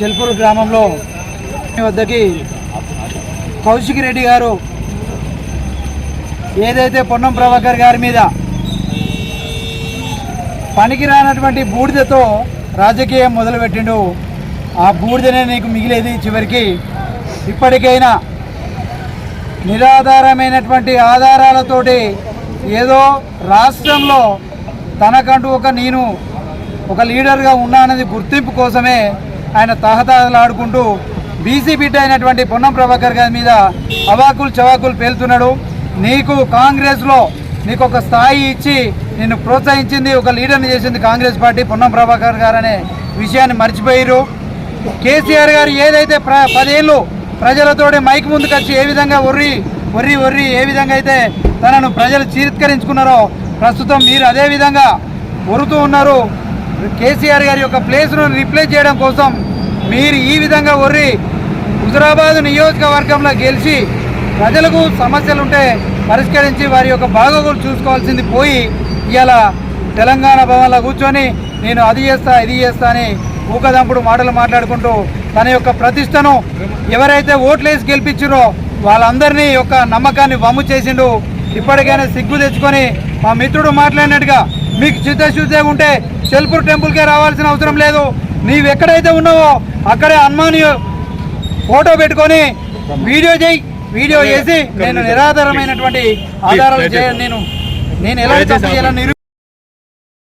చెల్పూరు గ్రామంలో వద్దకి కౌశిక్ రెడ్డి గారు ఏదైతే పొన్నం ప్రభాకర్ గారి మీద పనికిరానటువంటి బూడిదతో రాజకీయం మొదలుపెట్టిండు, ఆ బూడిదనే నీకు మిగిలేది చివరికి. ఇప్పటికైనా నిరాధారమైనటువంటి ఆధారాలతోటి ఏదో రాష్ట్రంలో తనకంటూ నేను ఒక లీడర్గా ఉన్నానది గుర్తింపు కోసమే ఆయన తహతహలాడుకుంటూ బీసీ బిడ్డ అయినటువంటి పొన్నం ప్రభాకర్ గారి మీద అవాకులు చవాకులు పేలుతున్నాడు. నీకు కాంగ్రెస్లో నీకు ఒక స్థాయి ఇచ్చి నిన్ను ప్రోత్సహించింది, ఒక లీడర్ని చేసింది కాంగ్రెస్ పార్టీ. పొన్నం ప్రభాకర్ గారు అనే విషయాన్ని మర్చిపోయారు. కేసీఆర్ గారు ఏదైతే 10 ఏళ్ళు ప్రజలతోటి మైక్ ముందుకు వచ్చి ఏ విధంగా ఒర్రి ఏ విధంగా అయితే తనను ప్రజలు చీత్కరించుకున్నారో ప్రస్తుతం మీరు అదే విధంగా ఒరుతూ ఉన్నారు. కేసీఆర్ గారి యొక్క ప్లేస్ను రీప్లేస్ చేయడం కోసం మీరు ఈ విధంగా హుజురాబాద్ నియోజకవర్గంలో గెలిచి ప్రజలకు సమస్యలుంటే పరిష్కరించి వారి యొక్క బాగోగులు చూసుకోవాల్సింది పోయి ఇవాళ తెలంగాణ భవన్లో కూర్చొని నేను అది చేస్తా ఇది చేస్తా అని ఊకదంపుడు మాటలు మాట్లాడుకుంటూ తన యొక్క ప్రతిష్టను ఎవరైతే ఓట్లేసి గెలిపించారో వాళ్ళందరినీ యొక్క నమ్మకాన్ని వమ్ము చేసిండు. ఇప్పటికైనా సిగ్గు తెచ్చుకొని మా మిత్రుడు మాట్లాడినట్టుగా మీకు చిత్తశుద్ధి ఉంటే చెల్పూర్ టెంపుల్కే రావాల్సిన అవసరం లేదు. నీవు ఎక్కడైతే ఉన్నావో అక్కడే హనుమాన్ ఫోటో పెట్టుకొని వీడియో చేసి నేను నిరాధారమైనటువంటి ఆధారాలు నేను ఎలా తప్పు చేయాలని